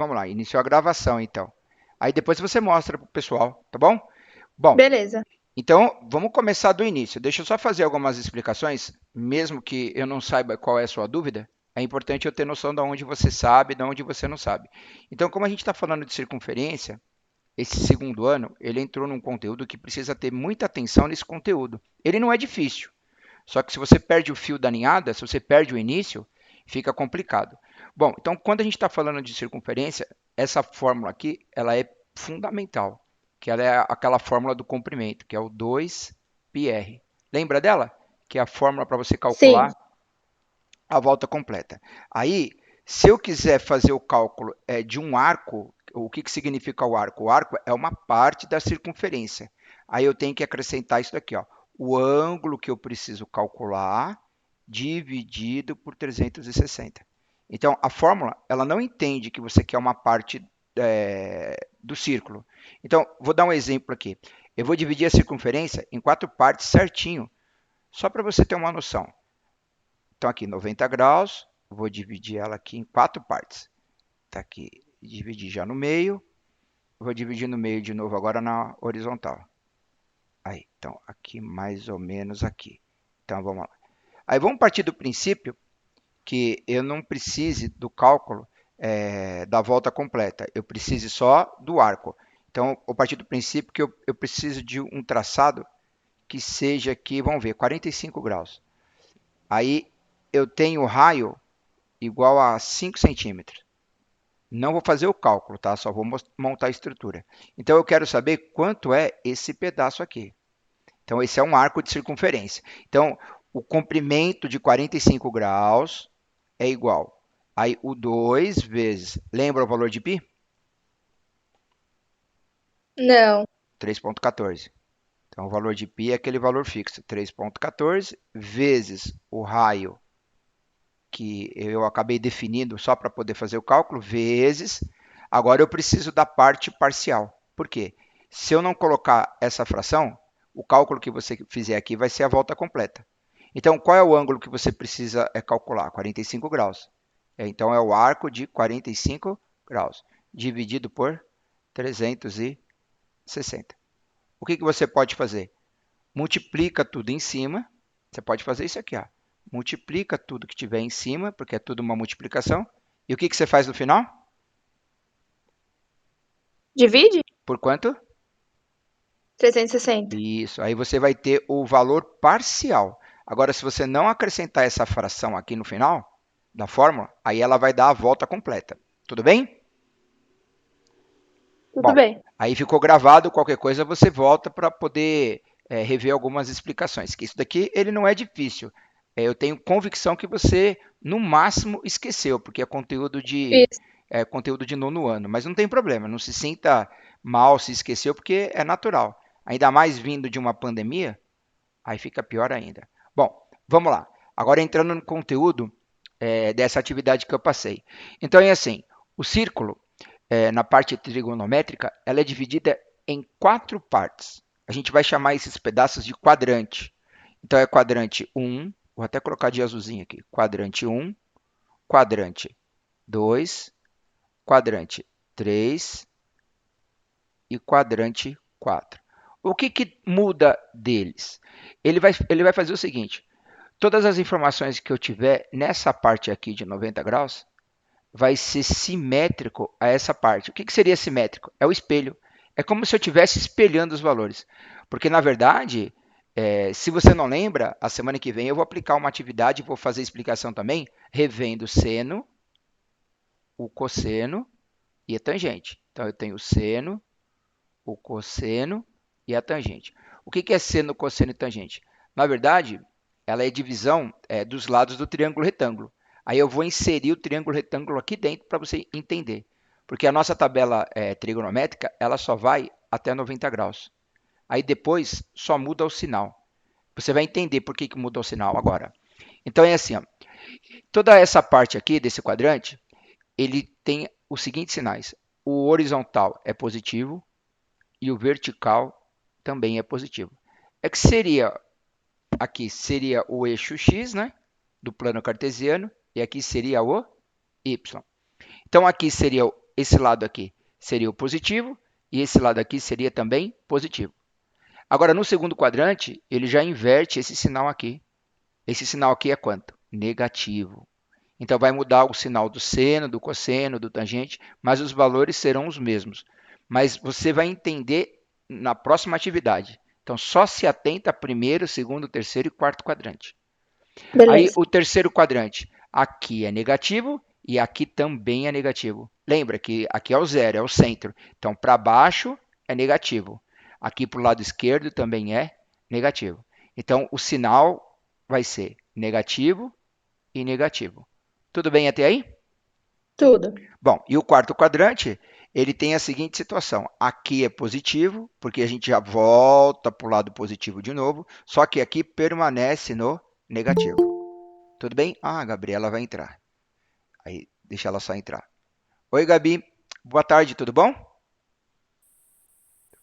Vamos lá, iniciou a gravação então. Aí depois você mostra para o pessoal, tá bom? Bom, Beleza. então vamos começar do início. Deixa eu só fazer algumas explicações, mesmo que eu não saiba qual é a sua dúvida. É importante eu ter noção de onde você sabe e de onde você não sabe. Então, como a gente está falando de circunferência, esse segundo ano, ele entrou num conteúdo que precisa ter muita atenção nesse conteúdo. Ele não é difícil, só que se você perde o fio da ninhada, se você perde o início, fica complicado. Bom, então quando a gente está falando de circunferência, essa fórmula aqui, ela é fundamental, que ela é aquela fórmula do comprimento, que é o 2πr. Lembra dela? Que é a fórmula para você Sim. calcular a volta completa. Aí, se eu quiser fazer o cálculo de um arco, o que significa o arco? O arco é uma parte da circunferência. Aí eu tenho que acrescentar isso daqui, ó, o ângulo que eu preciso calcular dividido por 360. Então, a fórmula ela não entende que você quer uma parte do círculo. Então, vou dar um exemplo aqui. Eu vou dividir a circunferência em 4 partes certinho, só para você ter uma noção. Então, aqui 90 graus, vou dividir ela aqui em 4 partes. Está aqui, dividir já no meio, vou dividir no meio de novo agora na horizontal. Aí, então, aqui mais ou menos aqui. Então, vamos lá. Aí, vamos partir do princípio que eu não precise do cálculo da volta completa, eu preciso só do arco. Então, eu partir do princípio que eu preciso de um traçado que seja aqui, vamos ver, 45 graus. Aí, eu tenho o raio igual a 5 centímetros. Não vou fazer o cálculo, tá? Só vou montar a estrutura. Então eu quero saber quanto é esse pedaço aqui. Então esse é um arco de circunferência. Então o comprimento de 45 graus é igual. Aí o 2 vezes, lembra o valor de π? Não. 3,14. Então o valor de π é aquele valor fixo, 3,14 vezes o raio que eu acabei definindo só para poder fazer o cálculo, vezes. Agora eu preciso da parte parcial. Por quê? Se eu não colocar essa fração, o cálculo que você fizer aqui vai ser a volta completa. Então, qual é o ângulo que você precisa calcular? 45 graus. Então, é o arco de 45 graus, dividido por 360. O que você pode fazer? Multiplica tudo em cima. Você pode fazer isso aqui, ó. Multiplica tudo que tiver em cima, porque é tudo uma multiplicação. E o que você faz no final? Divide? Por quanto? 360. Isso. Aí você vai ter o valor parcial. Agora, se você não acrescentar essa fração aqui no final da fórmula, aí ela vai dar a volta completa. Tudo bem? Tudo Bom, bem. aí ficou gravado. Qualquer coisa você volta para poder rever algumas explicações. Que isso daqui ele não é difícil. Eu tenho convicção que você, no máximo, esqueceu, porque é Isso. conteúdo de nono ano. Mas não tem problema, não se sinta mal se esqueceu, porque é natural. Ainda mais vindo de uma pandemia, aí fica pior ainda. Bom, vamos lá. Agora entrando no conteúdo dessa atividade que eu passei. Então é assim, o círculo na parte trigonométrica, ela é dividida em 4 partes. A gente vai chamar esses pedaços de quadrante. Então é quadrante 1, vou até colocar de azulzinho aqui. Quadrante 1, quadrante 2, quadrante 3 e quadrante 4. O que muda deles? Ele vai fazer o seguinte: todas as informações que eu tiver nessa parte aqui de 90 graus vai ser simétrico a essa parte. O que seria simétrico? É o espelho. É como se eu estivesse espelhando os valores. Porque, na verdade, se você não lembra, a semana que vem eu vou aplicar uma atividade, vou fazer explicação também, revendo o seno, o cosseno e a tangente. Então, eu tenho o seno, o cosseno e a tangente. O que é seno, cosseno e tangente? Na verdade, ela é divisão dos lados do triângulo retângulo. Aí eu vou inserir o triângulo retângulo aqui dentro para você entender. Porque a nossa tabela trigonométrica, ela só vai até 90 graus. Aí depois só muda o sinal. Você vai entender por que muda o sinal agora. Então é assim, ó, toda essa parte aqui desse quadrante, ele tem os seguintes sinais. O horizontal é positivo, e o vertical também é positivo. É que seria, aqui seria o eixo x, né, do plano cartesiano, e aqui seria o y. Então aqui seria esse lado aqui seria o positivo e esse lado aqui seria também positivo. Agora, no segundo quadrante, ele já inverte esse sinal aqui. Esse sinal aqui é quanto? Negativo. Então, vai mudar o sinal do seno, do cosseno, do tangente, mas os valores serão os mesmos. Mas você vai entender na próxima atividade. Então, só se atenta primeiro, segundo, terceiro e quarto quadrante. Aí, Beleza. o terceiro quadrante. Aqui é negativo e aqui também é negativo. Lembra que aqui é o zero, é o centro. Então, para baixo é negativo. Aqui para o lado esquerdo também é negativo. Então, o sinal vai ser negativo e negativo. Tudo bem até aí? Tudo. Bom, e o quarto quadrante, ele tem a seguinte situação. Aqui é positivo, porque a gente já volta para o lado positivo de novo, só que aqui permanece no negativo. Tudo bem? Ah, a Gabriela vai entrar. Aí, deixa ela só entrar. Oi, Gabi. Boa tarde, tudo bom?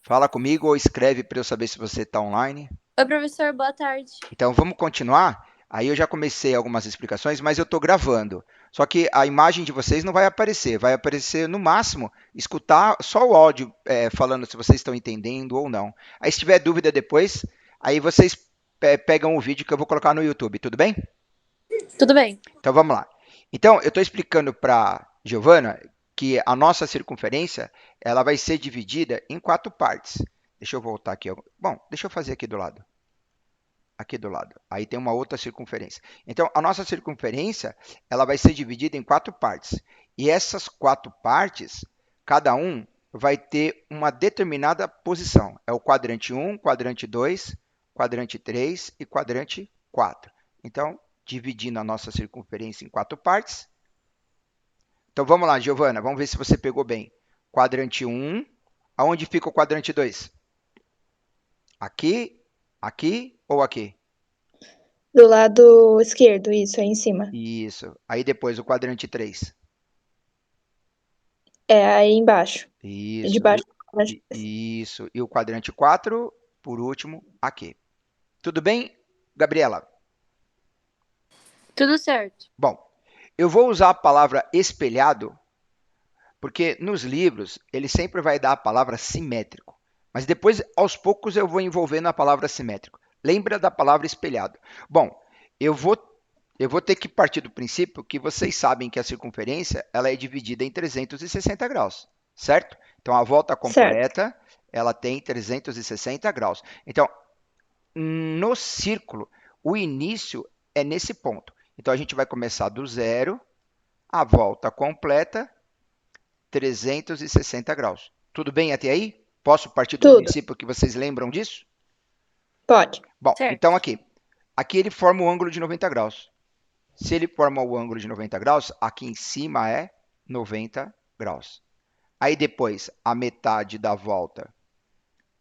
Fala comigo ou escreve para eu saber se você está online. Oi, professor, boa tarde. Então, vamos continuar? Aí eu já comecei algumas explicações, mas eu estou gravando. Só que a imagem de vocês não vai aparecer no máximo, escutar só o áudio falando se vocês estão entendendo ou não. Aí se tiver dúvida depois, aí vocês pegam o vídeo que eu vou colocar no YouTube, tudo bem? Tudo bem. Então vamos lá. Então eu estou explicando para Giovana que a nossa circunferência ela vai ser dividida em 4 partes. Deixa eu voltar aqui. Bom, deixa eu fazer aqui do lado. Aqui do lado. Aí tem uma outra circunferência. Então, a nossa circunferência ela vai ser dividida em 4 partes. E essas 4 partes, cada um vai ter uma determinada posição. É o quadrante 1, quadrante 2, quadrante 3 e quadrante 4. Então, dividindo a nossa circunferência em 4 partes. Então, vamos lá, Giovana, vamos ver se você pegou bem. Quadrante 1, aonde fica o quadrante 2? Aqui, aqui ou aqui? Do lado esquerdo, isso, aí em cima. Isso. Aí depois o quadrante 3. É aí embaixo. E de Isso. baixo pra baixo. Isso. E o quadrante 4, por último, aqui. Tudo bem, Gabriela? Tudo certo. Bom, eu vou usar a palavra espelhado, porque nos livros ele sempre vai dar a palavra simétrico. Mas depois, aos poucos, eu vou envolvendo a palavra simétrico. Lembra da palavra espelhado. Bom, eu vou ter que partir do princípio que vocês sabem que a circunferência ela é dividida em 360 graus, certo? Então, a volta Certo. completa ela tem 360 graus. Então, no círculo, o início é nesse ponto. Então, a gente vai começar do zero, a volta completa, 360 graus. Tudo bem até aí? Posso partir do Tudo. princípio que vocês lembram disso? Pode. Bom, Certo. então aqui ele forma o ângulo de 90 graus. Se ele forma o ângulo de 90 graus, aqui em cima é 90 graus. Aí depois, a metade da volta,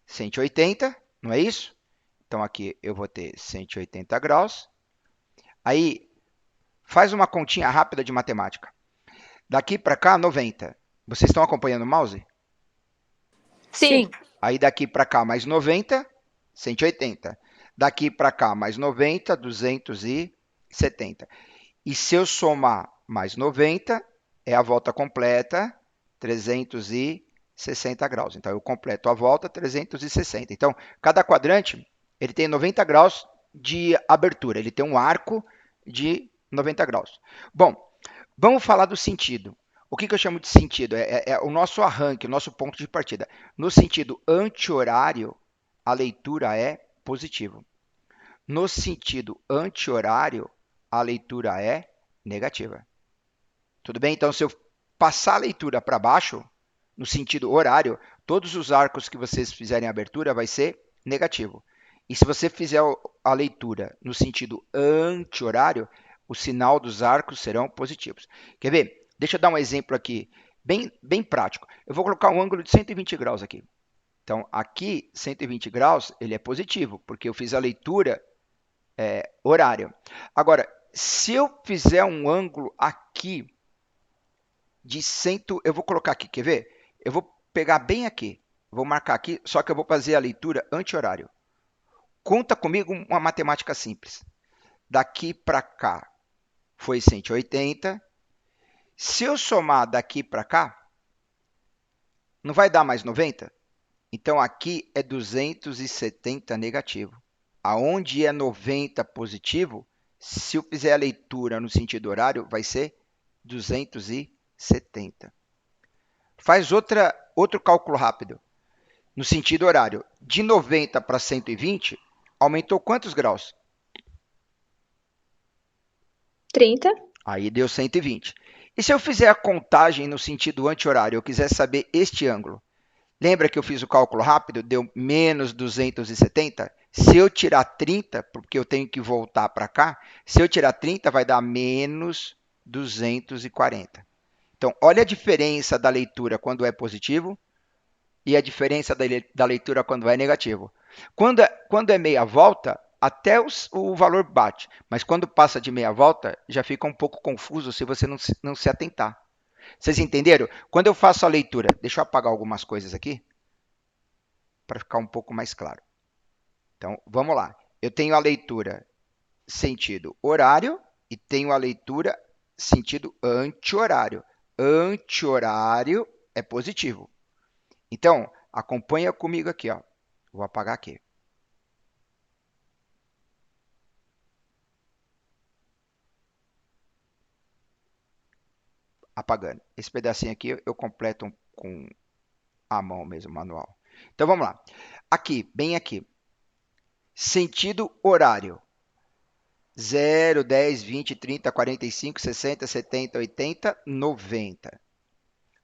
180, não é isso? Então aqui eu vou ter 180 graus. Aí, faz uma continha rápida de matemática. Daqui para cá, 90. Vocês estão acompanhando o mouse? Sim. Aí daqui para cá mais 90, 180. Daqui para cá mais 90, 270. E se eu somar mais 90, é a volta completa, 360 graus. Então, eu completo a volta, 360. Então, cada quadrante ele tem 90 graus de abertura. Ele tem um arco de 90 graus. Bom, vamos falar do sentido. O que eu chamo de sentido? É o nosso arranque, o nosso ponto de partida. No sentido anti-horário, a leitura é positivo. No sentido anti-horário, a leitura é negativa. Tudo bem? Então, se eu passar a leitura para baixo, no sentido horário, todos os arcos que vocês fizerem a abertura vai ser negativo. E se você fizer a leitura no sentido anti-horário, o sinal dos arcos serão positivos. Quer ver? Deixa eu dar um exemplo aqui, bem prático. Eu vou colocar um ângulo de 120 graus aqui. Então, aqui, 120 graus, ele é positivo, porque eu fiz a leitura horário. Agora, se eu fizer um ângulo aqui de 100, eu vou colocar aqui, quer ver? Eu vou pegar bem aqui, vou marcar aqui, só que eu vou fazer a leitura anti-horário. Conta comigo uma matemática simples. Daqui para cá foi 180. Se eu somar daqui para cá, não vai dar mais 90? Então, aqui é 270 negativo. Aonde é 90 positivo, se eu fizer a leitura no sentido horário, vai ser 270. Faz outro cálculo rápido. No sentido horário, de 90 para 120, aumentou quantos graus? 30. Aí deu 120. E se eu fizer a contagem no sentido anti-horário, eu quiser saber este ângulo, lembra que eu fiz o cálculo rápido, deu menos 270? Se eu tirar 30, porque eu tenho que voltar para cá, se eu tirar 30, vai dar menos 240. Então, olha a diferença da leitura quando é positivo e a diferença da leitura quando é negativo. Quando é meia volta, até o valor bate, mas quando passa de meia volta, já fica um pouco confuso se você não se atentar. Vocês entenderam? Quando eu faço a leitura, deixa eu apagar algumas coisas aqui, para ficar um pouco mais claro. Então, vamos lá. Eu tenho a leitura sentido horário e tenho a leitura sentido anti-horário. Anti-horário é positivo. Então, acompanha comigo aqui, ó. Vou apagar aqui. Apagando. Esse pedacinho aqui eu completo com a mão mesmo, manual. Então, vamos lá. Aqui, bem aqui. Sentido horário. 0, 10, 20, 30, 45, 60, 70, 80, 90.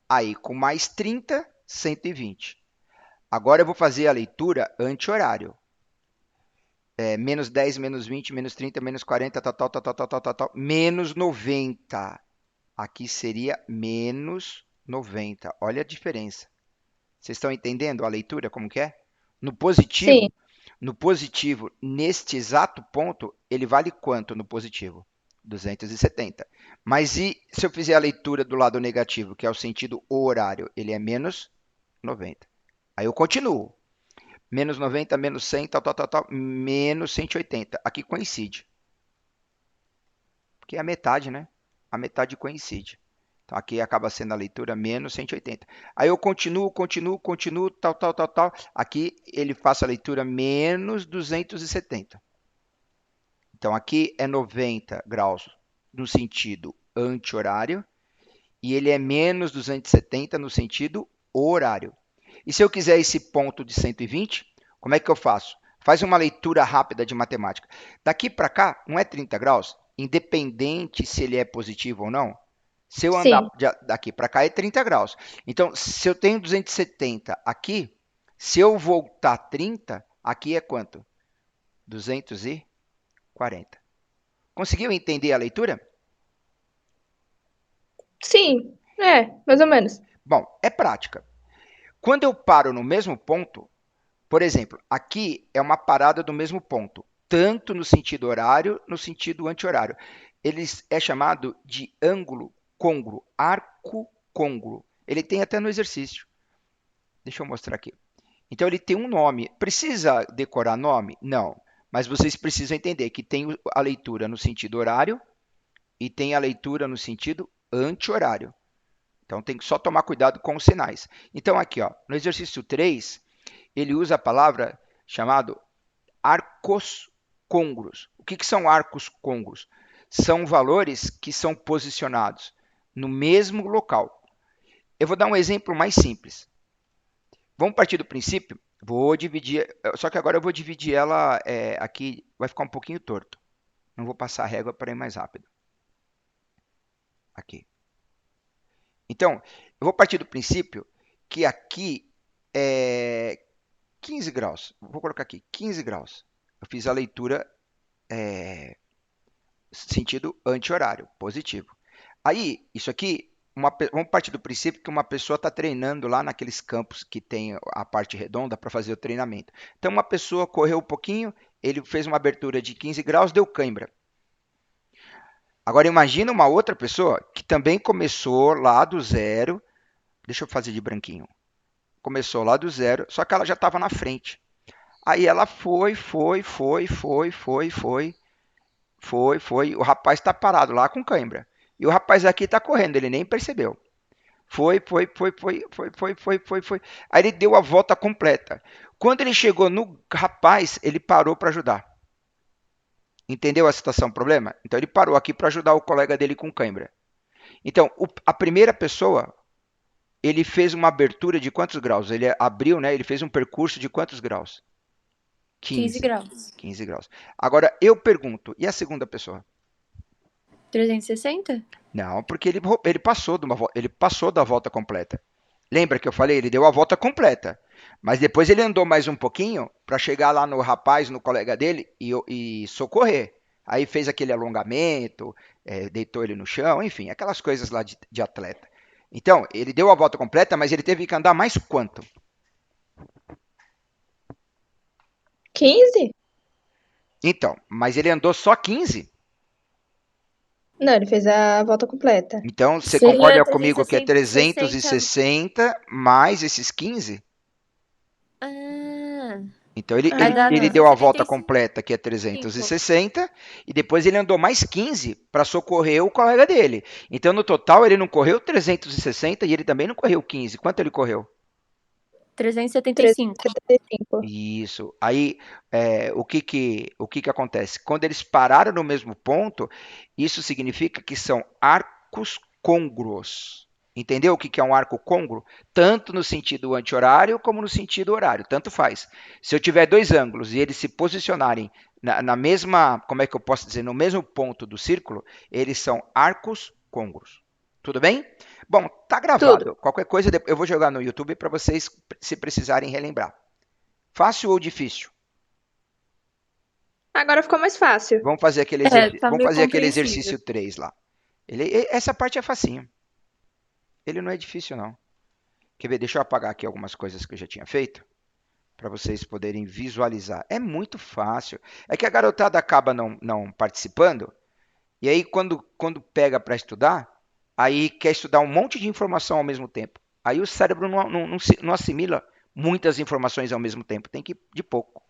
Aí, com mais 30, 120. Agora eu vou fazer a leitura anti-horário. Menos 10, menos 20, menos 30, menos 40, tal, menos 90. Aqui seria menos 90. Olha a diferença. Vocês estão entendendo a leitura como que é? No positivo, Sim. no positivo, neste exato ponto, ele vale quanto no positivo? 270. Mas e se eu fizer a leitura do lado negativo, que é o sentido horário, ele é menos 90. Aí eu continuo. Menos 90, menos 100, menos 180. Aqui coincide. Porque é a metade, né? A metade coincide. Então, aqui acaba sendo a leitura menos 180. Aí eu continuo, tal. Aqui ele faz a leitura menos 270. Então, aqui é 90 graus no sentido anti-horário e ele é menos 270 no sentido horário. E se eu quiser esse ponto de 120, como é que eu faço? Faz uma leitura rápida de matemática. Daqui para cá, não é 30 graus? Independente se ele é positivo ou não? Se eu andar Sim. daqui para cá, é 30 graus. Então, se eu tenho 270 aqui, se eu voltar 30, aqui é quanto? 240. Conseguiu entender a leitura? Sim. Mais ou menos. Bom, é prática. Quando eu paro no mesmo ponto, por exemplo, aqui é uma parada do mesmo ponto, tanto no sentido horário, no sentido anti-horário. Ele é chamado de ângulo côngruo, arco côngruo. Ele tem até no exercício. Deixa eu mostrar aqui. Então, ele tem um nome. Precisa decorar nome? Não. Mas vocês precisam entender que tem a leitura no sentido horário e tem a leitura no sentido anti-horário. Então, tem que só tomar cuidado com os sinais. Então, aqui, ó, no exercício 3, ele usa a palavra chamado arcos côngruos. O que são arcos côngruos? São valores que são posicionados no mesmo local. Eu vou dar um exemplo mais simples. Vamos partir do princípio? Vou dividir, só que agora eu vou dividir ela aqui, vai ficar um pouquinho torto. Não vou passar a régua para ir mais rápido. Aqui. Então, eu vou partir do princípio que aqui é 15 graus. Vou colocar aqui, 15 graus. Eu fiz a leitura sentido anti-horário, positivo. Aí, isso aqui, vamos partir do princípio que uma pessoa está treinando lá naqueles campos que tem a parte redonda para fazer o treinamento. Então, uma pessoa correu um pouquinho, ele fez uma abertura de 15 graus, deu cãibra. Agora, imagina uma outra pessoa que também começou lá do zero. Deixa eu fazer de branquinho. Começou lá do zero, só que ela já estava na frente. Aí ela foi. O rapaz está parado lá com cãibra. E o rapaz aqui está correndo, ele nem percebeu. Foi. Aí ele deu a volta completa. Quando ele chegou no rapaz, ele parou para ajudar. Entendeu a situação, o problema? Então ele parou aqui para ajudar o colega dele com cãibra. Então, a primeira pessoa, ele fez uma abertura de quantos graus? Ele abriu, né? Ele fez um percurso de quantos graus? 15 graus. 15 graus. Agora, eu pergunto, e a segunda pessoa? 360? Não, porque ele passou da volta completa. Lembra que eu falei? Ele deu a volta completa. Mas depois ele andou mais um pouquinho para chegar lá no rapaz, no colega dele, e socorrer. Aí fez aquele alongamento, deitou ele no chão, enfim, aquelas coisas lá de atleta. Então, ele deu a volta completa, mas ele teve que andar mais quanto? 15? Então, mas ele andou só 15. Não, ele fez a volta completa. Então, você Seria concorda comigo que é 360. 360 mais esses 15? Ah, Então ele, Ah, vai ele, dar ele deu a volta 275. completa, que é 360, e depois ele andou mais 15 para socorrer o colega dele. Então, no total, ele não correu 360 e ele também não correu 15. Quanto ele correu? 375. 375. Isso. Aí, o que que acontece? Quando eles pararam no mesmo ponto, isso significa que são arcos côngruos. Entendeu o que que é um arco côngruo? Tanto no sentido anti-horário como no sentido horário, tanto faz. Se eu tiver dois ângulos e eles se posicionarem na mesma, como é que eu posso dizer, no mesmo ponto do círculo, eles são arcos côngruos. Tudo bem? Bom, tá gravado. Tudo. Qualquer coisa eu vou jogar no YouTube para vocês, se precisarem relembrar. Fácil ou difícil? Agora ficou mais fácil. Vamos fazer aquele, Tá vamos meio fazer aquele compreensível. exercício 3 lá. Essa parte é facinho. Ele não é difícil, não. Quer ver? Deixa eu apagar aqui algumas coisas que eu já tinha feito, para vocês poderem visualizar. É muito fácil. É que a garotada acaba não participando, e aí quando pega para estudar, aí quer estudar um monte de informação ao mesmo tempo. Aí o cérebro não assimila muitas informações ao mesmo tempo, tem que ir de pouco.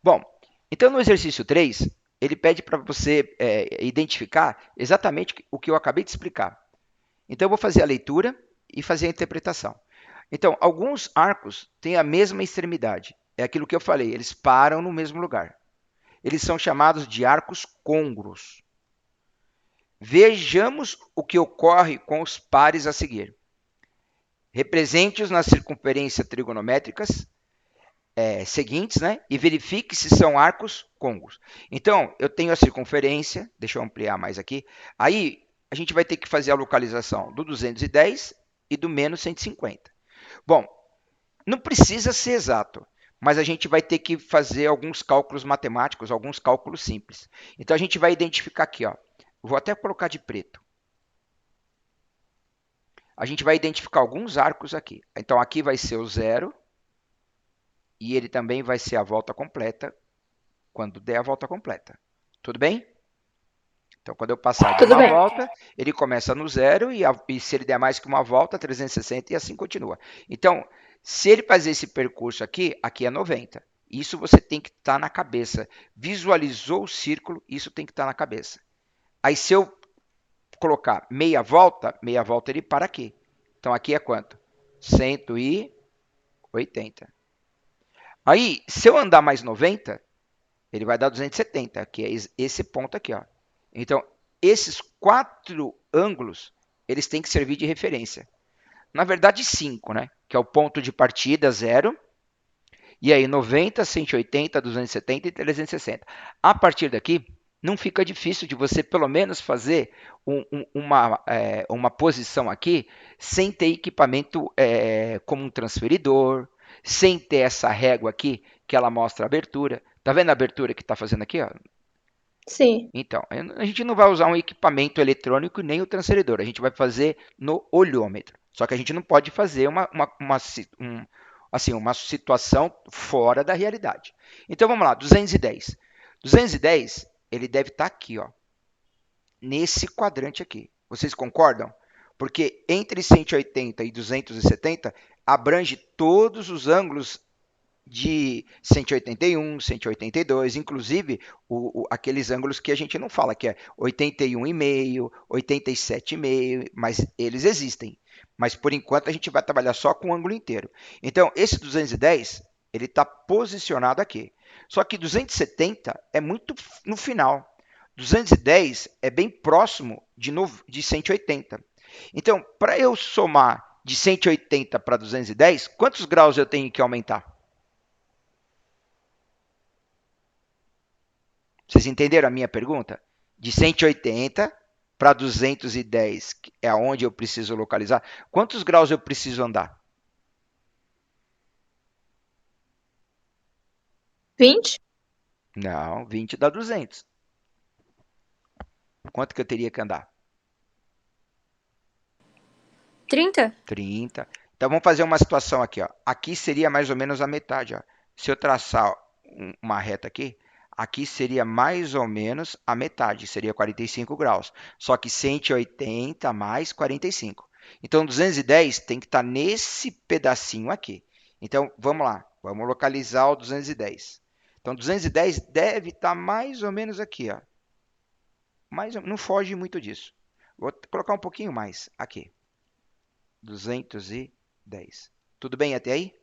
Bom, então no exercício 3, ele pede para você identificar exatamente o que eu acabei de explicar. Então eu vou fazer a leitura e fazer a interpretação. Então, alguns arcos têm a mesma extremidade. É aquilo que eu falei, eles param no mesmo lugar. Eles são chamados de arcos côngruos. Vejamos o que ocorre com os pares a seguir. Represente-os nas circunferências trigonométricas seguintes, né? E verifique se são arcos côngruos. Então, eu tenho a circunferência, deixa eu ampliar mais aqui. Aí, a gente vai ter que fazer a localização do 210 e do menos 150. Bom, não precisa ser exato, mas a gente vai ter que fazer alguns cálculos matemáticos, alguns cálculos simples. Então, a gente vai identificar aqui, ó. Vou até colocar de preto. A gente vai identificar alguns arcos aqui. Então, aqui vai ser o zero, e ele também vai ser a volta completa quando der a volta completa. Tudo bem? Então, quando eu passar de Tudo uma bem. volta, ele começa no zero e se ele der mais que uma volta, 360 e assim continua. Então, se ele fazer esse percurso aqui, aqui é 90. Isso você tem que estar na cabeça. Visualizou o círculo, isso tem que estar na cabeça. Aí, se eu colocar meia volta ele para aqui. Então, aqui é quanto? 180. Aí, se eu andar mais 90, ele vai dar 270, que é esse ponto aqui, ó. Então, esses 4 ângulos, eles têm que servir de referência. Na verdade, 5, né? Que é o ponto de partida, 0. E aí, 90, 180, 270 e 360. A partir daqui, não fica difícil de você, pelo menos, fazer uma posição aqui sem ter equipamento como um transferidor, sem ter essa régua aqui, que ela mostra a abertura. Tá vendo a abertura que está fazendo aqui? Ó? Sim. Então, a gente não vai usar um equipamento eletrônico nem o transferidor, a gente vai fazer no olhômetro. Só que a gente não pode fazer uma situação fora da realidade. Então vamos lá, 210. 210, ele deve estar aqui, ó, nesse quadrante aqui. Vocês concordam? Porque entre 180 e 270 abrange todos os ângulos de 181, 182, inclusive aqueles ângulos que a gente não fala, que é 81,5, 87,5, mas eles existem. Mas, por enquanto, a gente vai trabalhar só com o ângulo inteiro. Então, esse 210, ele está posicionado aqui. Só que 270 é muito no final. 210 é bem próximo de 180. Então, para eu somar de 180 para 210, quantos graus eu tenho que aumentar? Vocês entenderam a minha pergunta? De 180 para 210 é onde eu preciso localizar. Quantos graus eu preciso andar? 20? Não, 20 dá 200. Quanto que eu teria que andar? 30? 30. Então vamos fazer uma situação aqui, ó. Aqui seria mais ou menos a metade, ó. Se eu traçar uma reta aqui, aqui seria mais ou menos a metade, seria 45 graus. Só que 180 mais 45. Então 210 tem que estar nesse pedacinho aqui. Então vamos lá, vamos localizar o 210. Então 210 deve estar mais ou menos aqui, ó. Mas não foge muito disso. Vou colocar um pouquinho mais aqui. 210. Tudo bem até aí?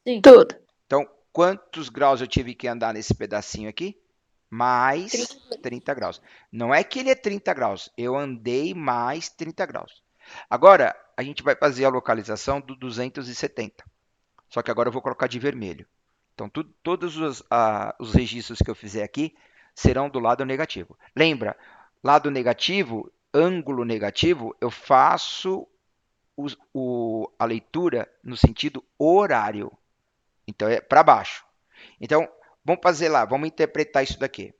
Sim. Tudo. Então, quantos graus eu tive que andar nesse pedacinho aqui? Mais 30 graus. Não é que ele é 30 graus, eu andei mais 30 graus. Agora, a gente vai fazer a localização do 270. Só que agora eu vou colocar de vermelho. Então, todos os registros que eu fizer aqui serão do lado negativo. Lembra, lado negativo, ângulo negativo, eu faço a leitura no sentido horário. Então, é para baixo. Então, vamos fazer lá, vamos interpretar isso daqui.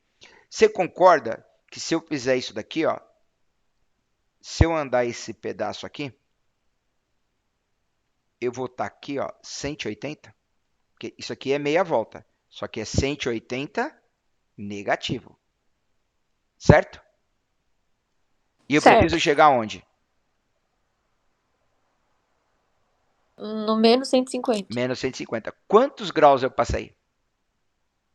Você concorda que se eu fizer isso daqui, ó, se eu andar esse pedaço aqui, eu vou estar aqui, ó, 180? Porque isso aqui é meia volta, só que é 180 negativo. Certo? E eu preciso Certo. chegar aonde? No menos 150. Menos 150. Quantos graus eu passei?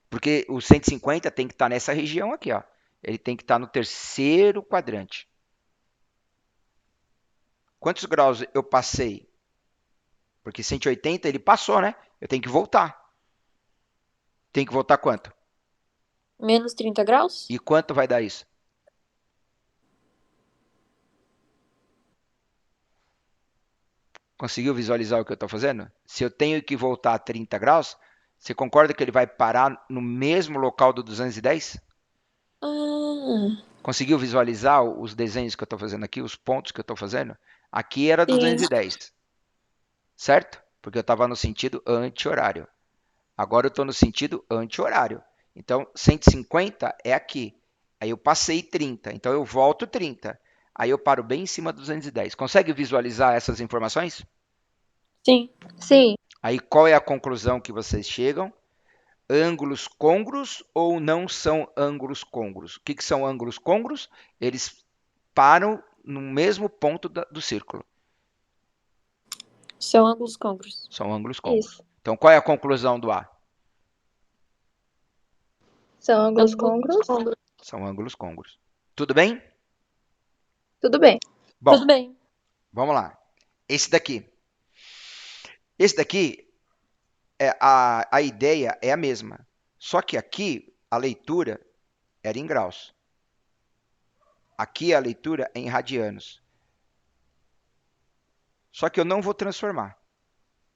Porque o 150 tem que estar nessa região aqui, ó. Ele tem que estar no terceiro quadrante. Quantos graus eu passei? Porque 180 ele passou, né? Eu tenho que voltar. Tem que voltar quanto? Menos 30 graus? E quanto vai dar isso? Conseguiu visualizar o que eu estou fazendo? Se eu tenho que voltar a 30 graus, você concorda que ele vai parar no mesmo local do 210? Ah, Conseguiu visualizar os desenhos que eu estou fazendo aqui, os pontos que eu estou fazendo? Aqui era sim. 210, certo? Porque eu estava no sentido anti-horário. Agora eu estou no sentido anti-horário. Então, 150 é aqui. Aí eu passei 30, então eu volto 30. Aí eu paro bem em cima dos 210. Consegue visualizar essas informações? Sim. Sim. Aí qual é a conclusão que vocês chegam? Ângulos côngruos ou não são ângulos côngruos? O que são ângulos côngruos? Eles param no mesmo ponto do círculo. São ângulos côncavos. São ângulos côngruos. Isso. Então qual é a conclusão do A? São ângulos côncavos. São ângulos côngruos. Tudo bem? Tudo bem. Bom, Tudo bem. vamos lá. Esse daqui. Esse daqui, a ideia é a mesma. Só que aqui a leitura era em graus. Aqui a leitura é em radianos. Só que eu não vou transformar.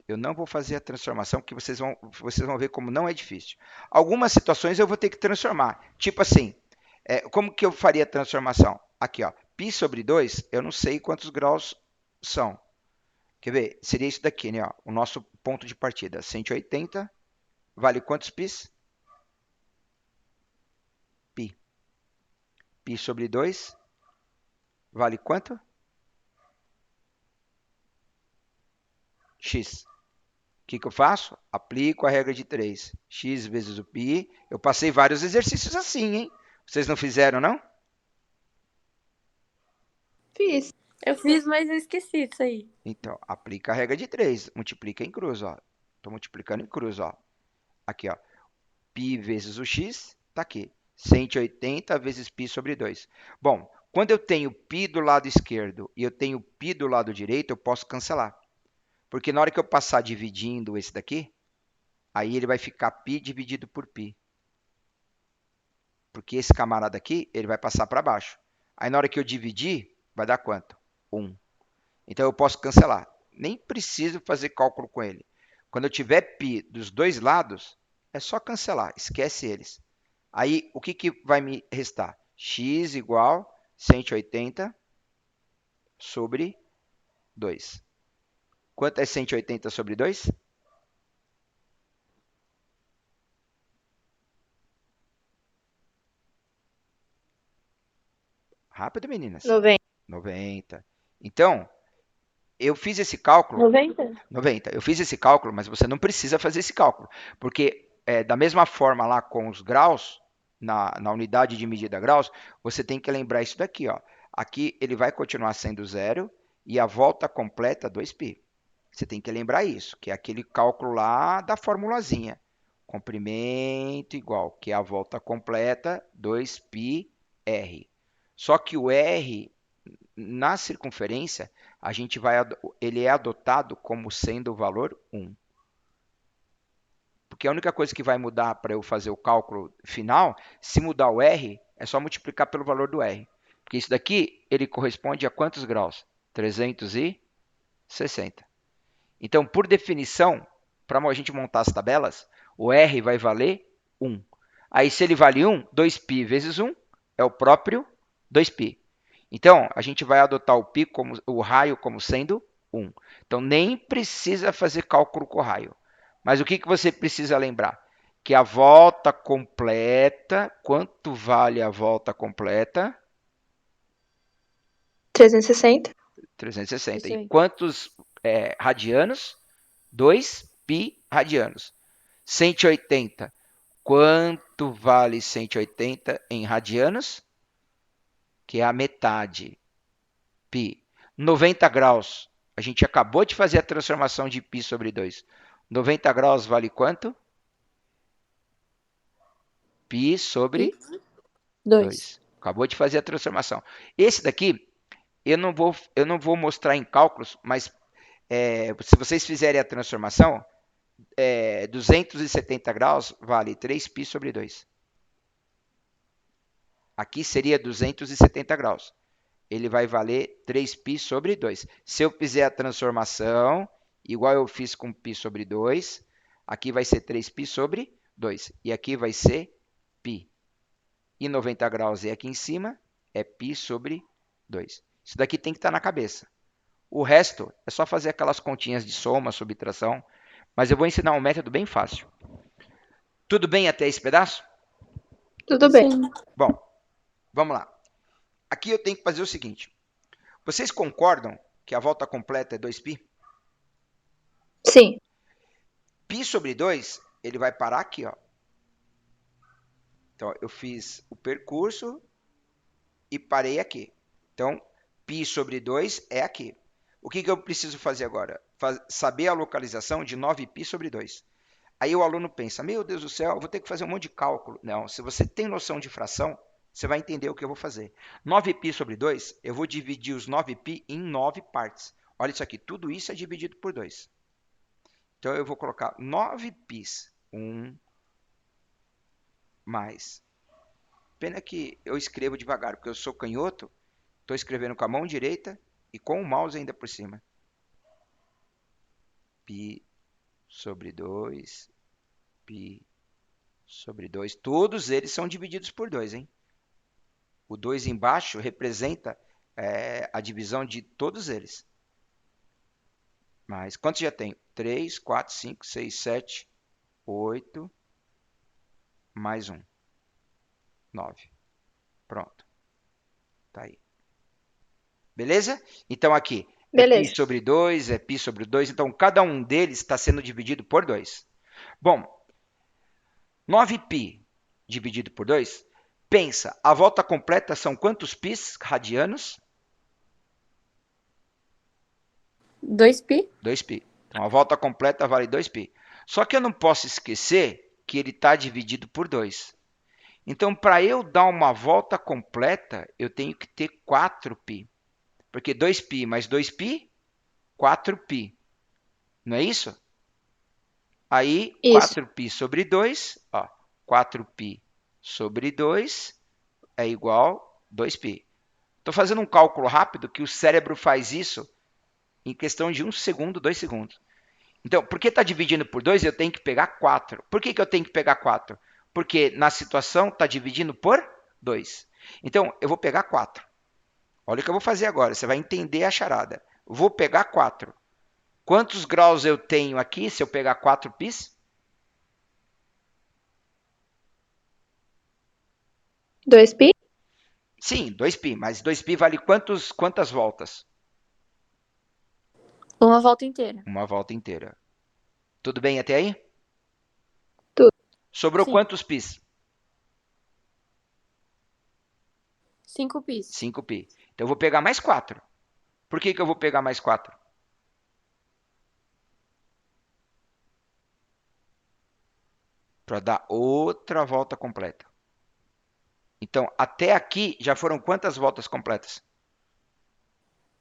Eu não vou fazer a transformação, porque vocês vão ver como não é difícil. Algumas situações eu vou ter que transformar. Tipo assim, como que eu faria a transformação? Aqui, ó, π sobre 2, eu não sei quantos graus são. Quer ver? Seria isso daqui, né? Ó, o nosso ponto de partida. 180 vale quantos πs? Π. Π sobre 2 vale quanto? X. O que eu faço? Aplico a regra de 3. X vezes o π. Eu passei vários exercícios assim, hein? Vocês não fizeram, não? Fiz. Eu fiz, mas eu esqueci disso aí. Então, aplica a regra de 3. Multiplica em cruz, ó. Estou multiplicando em cruz, ó. Aqui, ó. Π vezes o x, está aqui. 180 vezes π sobre 2. Bom, Quando eu tenho π do lado esquerdo e eu tenho π do lado direito, eu posso cancelar. Porque na hora que eu passar dividindo esse daqui, aí ele vai ficar π dividido por π. Porque esse camarada aqui, ele vai passar para baixo. Aí na hora que eu dividir, vai dar quanto? 1. Então eu posso cancelar. Nem preciso fazer cálculo com ele. Quando eu tiver π dos dois lados, é só cancelar, esquece eles. Aí o que vai me restar? X igual 180 sobre 2. Quanto é 180 sobre 2? Rápido, meninas. 90. 90. Então, eu fiz esse cálculo. 90? 90. Eu fiz esse cálculo, mas você não precisa fazer esse cálculo. Porque da mesma forma lá com os graus, na unidade de medida graus, você tem que lembrar isso daqui. Ó. Aqui ele vai continuar sendo zero e a volta completa 2π. Você tem que lembrar isso, que é aquele cálculo lá da formulazinha. Comprimento igual, que é a volta completa, 2πr. Só que o r, na circunferência, ele é adotado como sendo o valor 1. Porque a única coisa que vai mudar para eu fazer o cálculo final, se mudar o r, é só multiplicar pelo valor do r. Porque isso daqui, ele corresponde a quantos graus? 360. Então, por definição, para a gente montar as tabelas, o R vai valer 1. Aí, se ele vale 1, 2π vezes 1 é o próprio 2π. Então, a gente vai adotar o raio como sendo 1. Então, nem precisa fazer cálculo com o raio. Mas o que você precisa lembrar? Que a volta completa, quanto vale a volta completa? 360. 360. Isso E aí. quantos radianos? 2π radianos. 180. Quanto vale 180 em radianos? Que é a metade. Π. 90 graus. A gente acabou de fazer a transformação de π sobre 2. 90 graus vale quanto? Π sobre 2. 2. Acabou de fazer a transformação. Esse daqui, eu não vou mostrar em cálculos, mas se vocês fizerem a transformação, 270 graus vale 3π sobre 2. Aqui seria 270 graus. Ele vai valer 3π sobre 2. Se eu fizer a transformação, igual eu fiz com π sobre 2, aqui vai ser 3π sobre 2. E aqui vai ser π. E 90 graus é aqui em cima, é π sobre 2. Isso daqui tem que estar na cabeça. O resto é só fazer aquelas continhas de soma, subtração, mas eu vou ensinar um método bem fácil. Tudo bem até esse pedaço? Tudo bem. Sim. Bom, vamos lá. Aqui eu tenho que fazer o seguinte. Vocês concordam que a volta completa é 2π? Sim. Π sobre 2, ele vai parar aqui, ó. Então, eu fiz o percurso e parei aqui. Então, π sobre 2 é aqui. O que eu preciso fazer agora? Saber a localização de 9π sobre 2. Aí o aluno pensa, meu Deus do céu, eu vou ter que fazer um monte de cálculo. Não, se você tem noção de fração, você vai entender o que eu vou fazer. 9π sobre 2, eu vou dividir os 9π em 9 partes. Olha isso aqui, tudo isso é dividido por 2. Então, eu vou colocar 9π. 1 mais. Pena que eu escrevo devagar, porque eu sou canhoto, estou escrevendo com a mão direita e com o mouse ainda por cima. Π sobre 2, π sobre 2. Todos eles são divididos por 2, hein? O 2 embaixo representa a divisão de todos eles. Mas quantos já tem? 3, 4, 5, 6, 7, 8, mais 1. 9. Pronto. Tá aí. Beleza? Então aqui, Beleza. π sobre 2, π sobre 2. Então cada um deles está sendo dividido por 2. Bom, 9π dividido por 2, pensa, a volta completa são quantos πs radianos? 2π? 2π. Então a volta completa vale 2π. Só que eu não posso esquecer que ele está dividido por 2. Então, para eu dar uma volta completa, eu tenho que ter 4π. Porque 2π mais 2π, 4π. Não é isso? Aí, Isso. 4π sobre 2, ó, 4π sobre 2 é igual a 2π. Estou fazendo um cálculo rápido que o cérebro faz isso em questão de 1 segundo, 2 segundos. Então, porque está dividindo por 2, eu tenho que pegar 4. Por que eu tenho que pegar 4? Porque na situação está dividindo por 2. Então, eu vou pegar 4. Olha o que eu vou fazer agora, você vai entender a charada. Vou pegar 4. Quantos graus eu tenho aqui se eu pegar 4 πs? 2π? Sim, 2π, mas 2π vale quantas voltas? Uma volta inteira. Uma volta inteira. Tudo bem até aí? Tudo. Sobrou Sim. quantos πs? 5 πs. 5π. Então eu vou pegar mais 4. Por que eu vou pegar mais 4? Para dar outra volta completa. Então, até aqui já foram quantas voltas completas?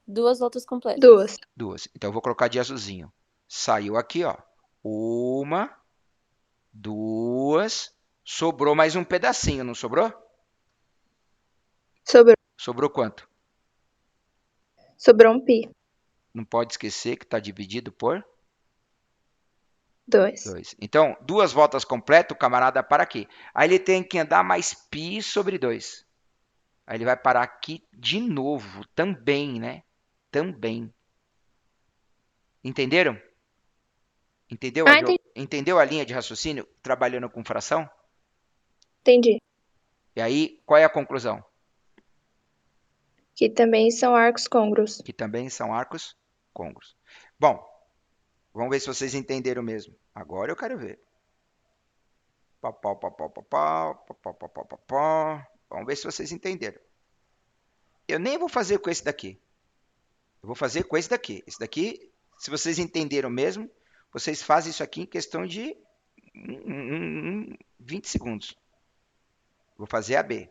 2 voltas completas. 2. 2. Então eu vou colocar de azulzinho. Saiu aqui, ó. 1, 2. Sobrou mais um pedacinho, não sobrou? Sobrou. Sobrou quanto? Sobrou um π. Não pode esquecer que está dividido por 2. 2. Então, 2 voltas completas, o camarada para aqui. Aí ele tem que andar mais π sobre 2. Aí ele vai parar aqui de novo, também, né? Também. Entenderam? Entendi. Entendeu a linha de raciocínio trabalhando com fração? Entendi. E aí, qual é a conclusão? Que também são arcos côngruos. Que também são arcos côngruos. Bom, vamos ver se vocês entenderam mesmo. Agora eu quero ver. Pau, pau, pau, pau, pau, pau, pau, pau, pau, pau, pau, pau. Vamos ver se vocês entenderam. Eu nem vou fazer com esse daqui. Eu vou fazer com esse daqui. Esse daqui, se vocês entenderam mesmo, vocês fazem isso aqui em questão de 20 segundos. Vou fazer a B.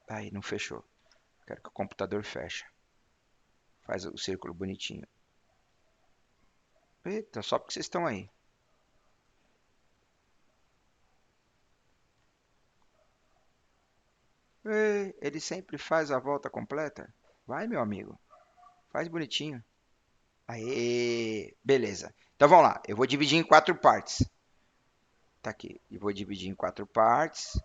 Aí, não fechou. Quero que o computador feche. Faz o círculo bonitinho. Eita, só porque vocês estão aí. Ei, ele sempre faz a volta completa. Vai, meu amigo. Faz bonitinho. Aê, beleza. Então vamos lá. Eu vou dividir em 4 partes. Tá aqui. Eu vou dividir em 4 partes.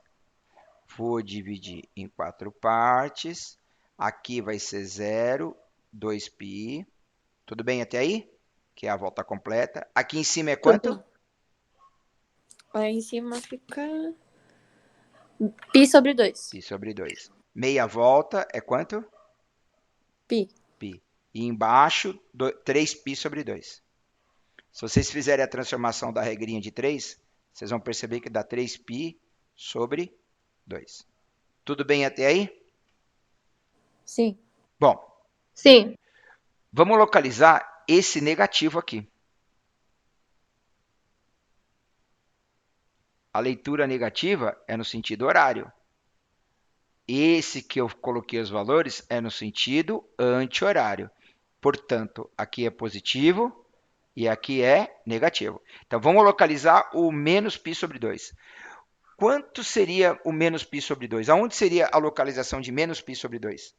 Vou dividir em 4 partes. Aqui vai ser 0, 2π. Tudo bem até aí? Que é a volta completa. Aqui em cima é quanto? Tudo. Aí em cima fica π sobre 2. Π sobre 2. Meia volta é quanto? Π. Π. E embaixo, 3π sobre 2. Se vocês fizerem a transformação da regrinha de 3, vocês vão perceber que dá 3π sobre 2. Tudo bem até aí? Sim. Bom, Sim. vamos localizar esse negativo aqui. A leitura negativa é no sentido horário. Esse que eu coloquei os valores é no sentido anti-horário. Portanto, aqui é positivo e aqui é negativo. Então, vamos localizar o menos π sobre 2. Quanto seria o menos π sobre 2? Aonde seria a localização de menos π sobre 2?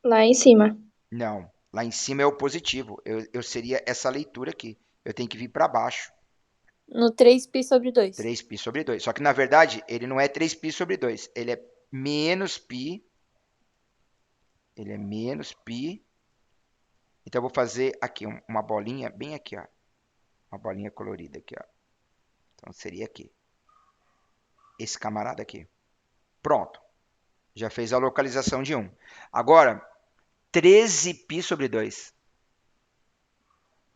Lá em cima. Não, lá em cima é o positivo. Eu seria essa leitura aqui. Eu tenho que vir para baixo. No 3π sobre 2. 3π sobre 2. Só que, na verdade, ele não é 3π sobre 2. Ele é menos π. Ele é menos π. Então, eu vou fazer aqui uma bolinha bem aqui, ó. Uma bolinha colorida aqui, ó. Então, seria aqui. Esse camarada aqui. Pronto. Já fez a localização de 1. Agora, 13π sobre 2.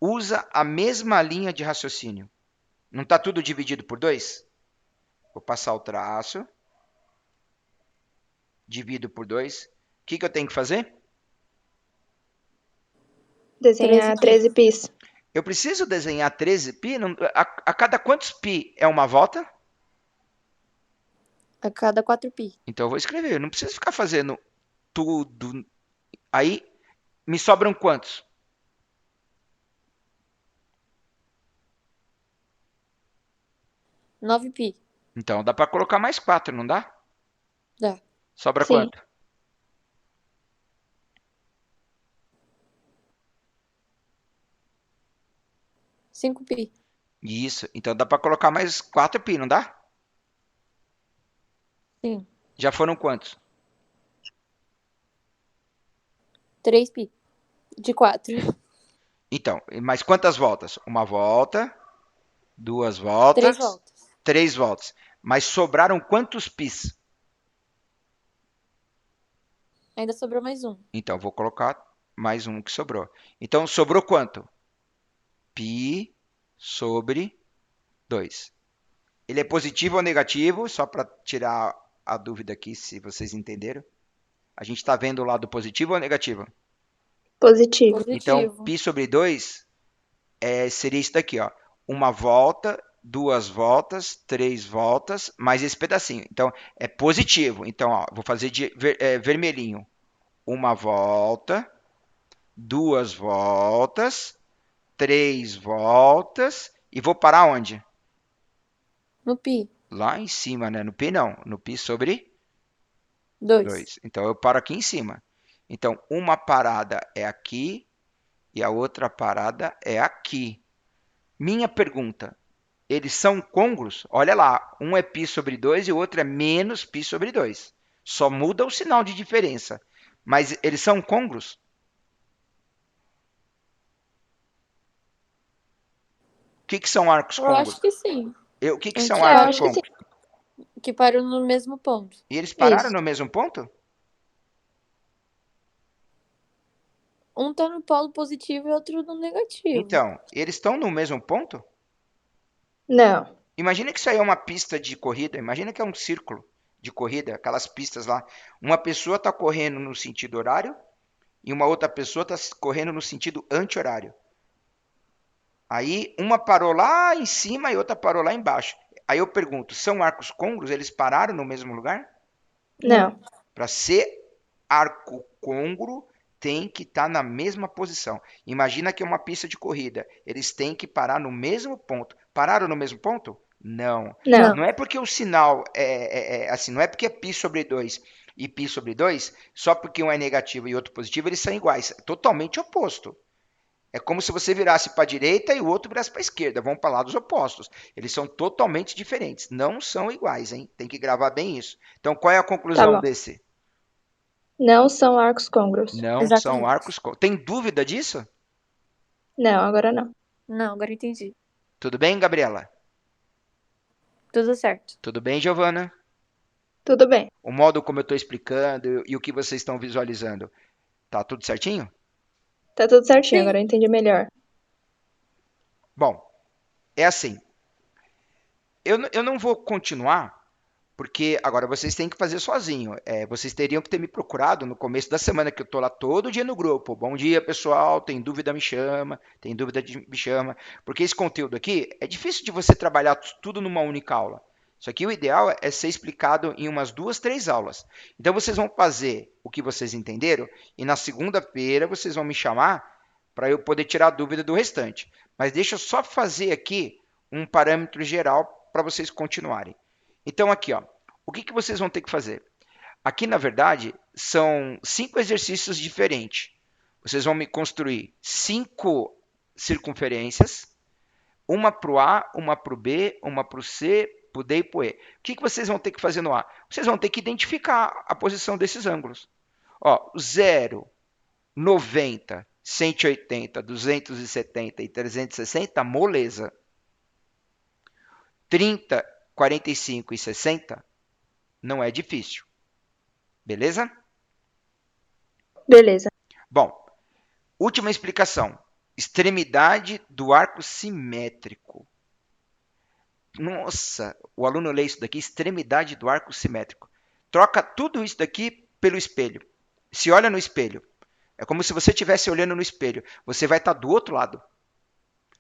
Usa a mesma linha de raciocínio. Não está tudo dividido por 2? Vou passar o traço. Divido por 2. O que eu tenho que fazer? Desenhar 13 πs. Eu preciso desenhar 13π? A cada quantos π é uma volta? A cada 4π. Então eu vou escrever. Eu não preciso ficar fazendo tudo. Aí me sobram quantos? 9π. Então dá para colocar mais 4, não dá? Dá. Sobra Sim. quanto? 5π. Isso. Então dá para colocar mais 4π, não dá? Sim. Já foram quantos? 3π. De 4. Então, mas quantas voltas? Uma volta, duas 3 voltas, voltas. 3 voltas. Mas sobraram quantos πs? Ainda sobrou mais um. Então, vou colocar mais um que sobrou. Então, sobrou quanto? Π sobre 2. Ele é positivo ou negativo? Só para tirar a dúvida aqui, se vocês entenderam. A gente está vendo o lado positivo ou negativo? Positivo. Então, Positivo. π sobre 2 seria isso daqui, ó. Uma volta, duas voltas, 3 voltas, mais esse pedacinho. Então, é positivo. Então, ó, vou fazer de vermelhinho. Uma volta, duas voltas, 3 voltas. E vou parar onde? No π. Lá em cima, né? No π não. No π sobre 2. 2. Então, eu paro aqui em cima. Então, uma parada é aqui e a outra parada é aqui. Minha pergunta, eles são côngruos? Olha lá, um é π sobre 2 e o outro é menos π sobre 2. Só muda o sinal de diferença. Mas eles são côngruos? O que são arcos Eu côngruos? acho que sim. O que Acho são que Eu arcos acho que sim. côngruos? Que parou no mesmo ponto. E eles pararam Isso. no mesmo ponto? Um tá no polo positivo e outro no negativo. Então, eles estão no mesmo ponto? Não. Imagina que isso aí é uma pista de corrida. Imagina que é um círculo de corrida, aquelas pistas lá. Uma pessoa está correndo no sentido horário e uma outra pessoa está correndo no sentido anti-horário. Aí uma parou lá em cima e outra parou lá embaixo. Aí eu pergunto, são arcos côngruos? Eles pararam no mesmo lugar? Não. Para ser arco côngruo, tem que estar na mesma posição. Imagina que é uma pista de corrida. Eles têm que parar no mesmo ponto. Pararam no mesmo ponto? Não. Não. Não é porque o sinal assim, não é porque é π sobre 2 e π sobre 2, só porque um é negativo e outro positivo, eles são iguais. É totalmente oposto. É como se você virasse para a direita e o outro virasse para a esquerda. Vão para lados opostos. Eles são totalmente diferentes. Não são iguais, hein? Tem que gravar bem isso. Então, qual é a Tá conclusão bom. desse? Não são arcos côngruos. Não são Exatamente. arcos. Tem dúvida disso? Não, agora não. Não, agora entendi. Tudo bem, Gabriela? Tudo certo. Tudo bem, Giovana? Tudo bem. O modo como eu estou explicando e o que vocês estão visualizando, tá tudo certinho? Tá tudo certinho, Sim. agora eu entendi melhor. Bom, é assim. Eu não vou continuar, porque agora vocês têm que fazer sozinho. Vocês teriam que ter me procurado no começo da semana, que eu estou lá todo dia no grupo. Bom dia, pessoal. Tem dúvida, me chama. Tem dúvida, me chama. Porque esse conteúdo aqui é difícil de você trabalhar tudo numa única aula. Isso aqui o ideal é ser explicado em umas 2, 3 aulas. Então vocês vão fazer o que vocês entenderam e na segunda-feira vocês vão me chamar para eu poder tirar a dúvida do restante. Mas deixa eu só fazer aqui um parâmetro geral para vocês continuarem. Então aqui, ó, o que vocês vão ter que fazer? Aqui, na verdade, são 5 exercícios diferentes. Vocês vão me construir 5 circunferências, uma para o A, uma para o B, uma para o C, para o D e para o E. O que vocês vão ter que fazer no A? Vocês vão ter que identificar a posição desses ângulos. Ó, 0, 90, 180, 270 e 360, moleza. 30, 45 e 60, não é difícil. Beleza? Beleza. Bom, última explicação. Extremidade do arco simétrico. Nossa, o aluno lê isso daqui, extremidade do arco simétrico. Troca tudo isso daqui pelo espelho. Se olha no espelho. É como se você estivesse olhando no espelho. Você vai estar do outro lado.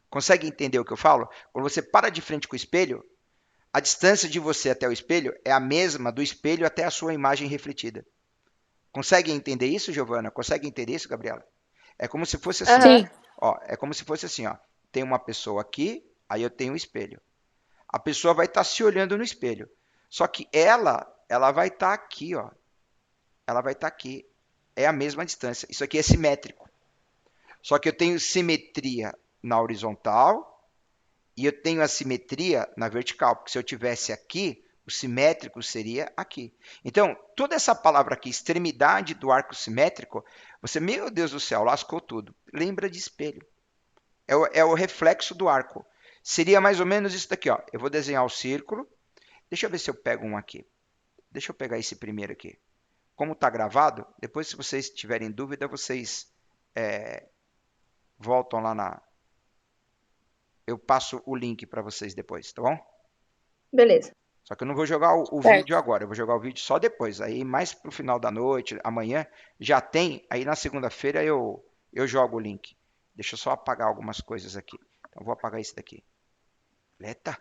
Consegue entender o que eu falo? Quando você para de frente com o espelho, a distância de você até o espelho é a mesma do espelho até a sua imagem refletida. Consegue entender isso, Giovana? Consegue entender isso, Gabriela? É como se fosse assim. Aham. Sim. Ó, é como se fosse assim, ó. Tem uma pessoa aqui, aí eu tenho um espelho. A pessoa vai estar se olhando no espelho. Só que ela vai estar aqui, ó. Ela vai estar aqui. É a mesma distância. Isso aqui é simétrico. Só que eu tenho simetria na horizontal e eu tenho a simetria na vertical. Porque se eu tivesse aqui, o simétrico seria aqui. Então, toda essa palavra aqui, extremidade do arco simétrico, você, meu Deus do céu, lascou tudo. Lembra de espelho. É o reflexo do arco. Seria mais ou menos isso daqui, ó. Eu vou desenhar o círculo. Deixa eu ver se eu pego um aqui. Deixa eu pegar esse primeiro aqui. Como está gravado, depois se vocês tiverem dúvida, vocês voltam lá na... Eu passo o link para vocês depois, tá bom? Beleza. Só que eu não vou jogar o Certo. vídeo agora, eu vou jogar o vídeo só depois. Aí mais pro final da noite, amanhã, já tem. Aí na segunda-feira eu jogo o link. Deixa eu só apagar algumas coisas aqui. Então eu vou apagar esse daqui. Eita.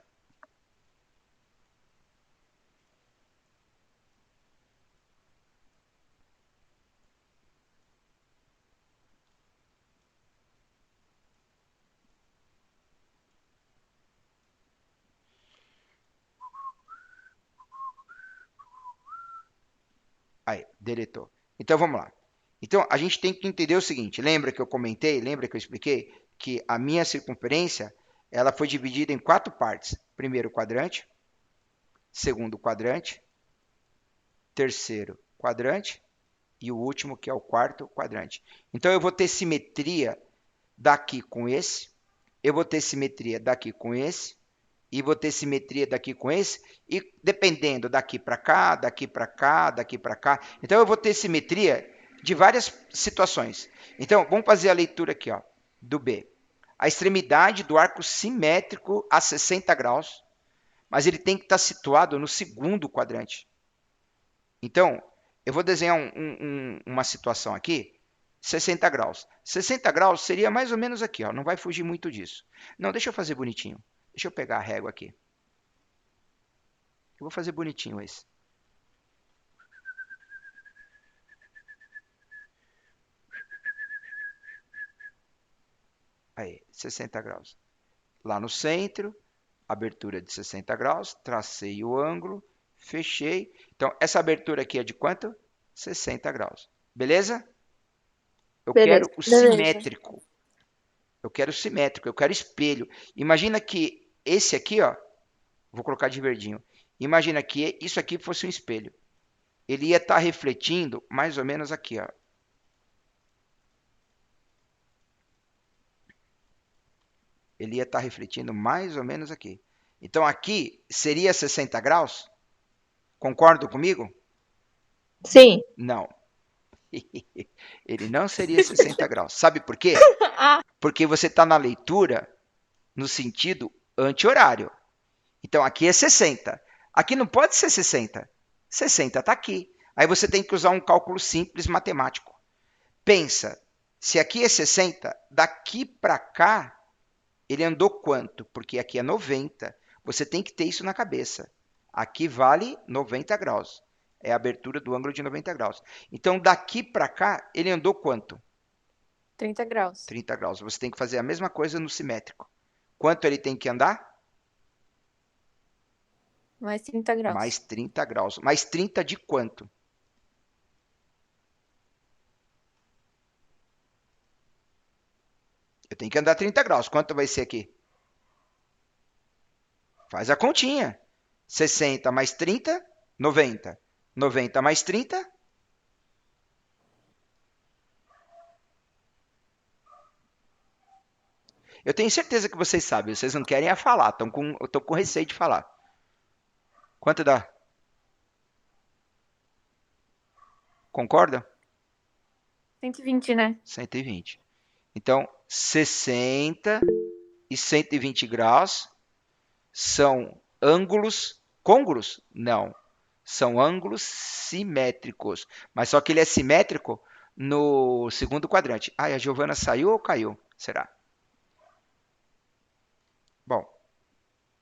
Aí, deletou. Então vamos lá. Então a gente tem que entender o seguinte: lembra que eu comentei, lembra que eu expliquei que a minha circunferência ela foi dividida em 4 partes. Primeiro quadrante, segundo quadrante, terceiro quadrante e o último que é o quarto quadrante. Então eu vou ter simetria daqui com esse, eu vou ter simetria daqui com esse e vou ter simetria daqui com esse, e dependendo daqui para cá, daqui para cá, daqui para cá. Então eu vou ter simetria de várias situações. Então vamos fazer a leitura aqui, ó, do B. A extremidade do arco simétrico a 60 graus, mas ele tem que estar situado no segundo quadrante. Então, eu vou desenhar uma situação aqui, 60 graus. 60 graus seria mais ou menos aqui, ó, não vai fugir muito disso. Não, deixa eu fazer bonitinho. Deixa eu pegar a régua aqui. Eu vou fazer bonitinho esse. Aí, 60 graus. Lá no centro, abertura de 60 graus, tracei o ângulo, fechei. Então, essa abertura aqui é de quanto? 60 graus. Beleza? Eu Beleza. quero o Beleza. simétrico. Eu quero simétrico, eu quero espelho. Imagina que esse aqui, ó, vou colocar de verdinho. Imagina que isso aqui fosse um espelho. Ele ia estar refletindo mais ou menos aqui, ó. Ele ia estar refletindo mais ou menos aqui. Então aqui seria 60 graus? Concordo comigo? Sim. Não. Ele não seria 60 graus. Sabe por quê? Ah, Porque você está na leitura no sentido anti-horário. Então aqui é 60. Aqui não pode ser 60. 60 está aqui. Aí você tem que usar um cálculo simples matemático. Pensa, se aqui é 60, daqui para cá ele andou quanto? Porque aqui é 90. Você tem que ter isso na cabeça. Aqui vale 90 graus. É a abertura do ângulo de 90 graus. Então, daqui para cá, ele andou quanto? 30 graus. 30 graus. Você tem que fazer a mesma coisa no simétrico. Quanto ele tem que andar? Mais 30 graus. Mais 30 graus. Mais 30 de quanto? Eu tenho que andar 30 graus. Quanto vai ser aqui? Faz a continha. 60 mais 30, 90. 90 mais 30, eu tenho certeza que vocês sabem. Vocês não querem falar. Estão com receio de falar. Quanto dá? Concorda? 120, né? 120. Então, 60 e 120 graus são ângulos côngruos? Não. São ângulos simétricos. Mas só que ele é simétrico no segundo quadrante. Ah, a Giovana saiu ou caiu? Será?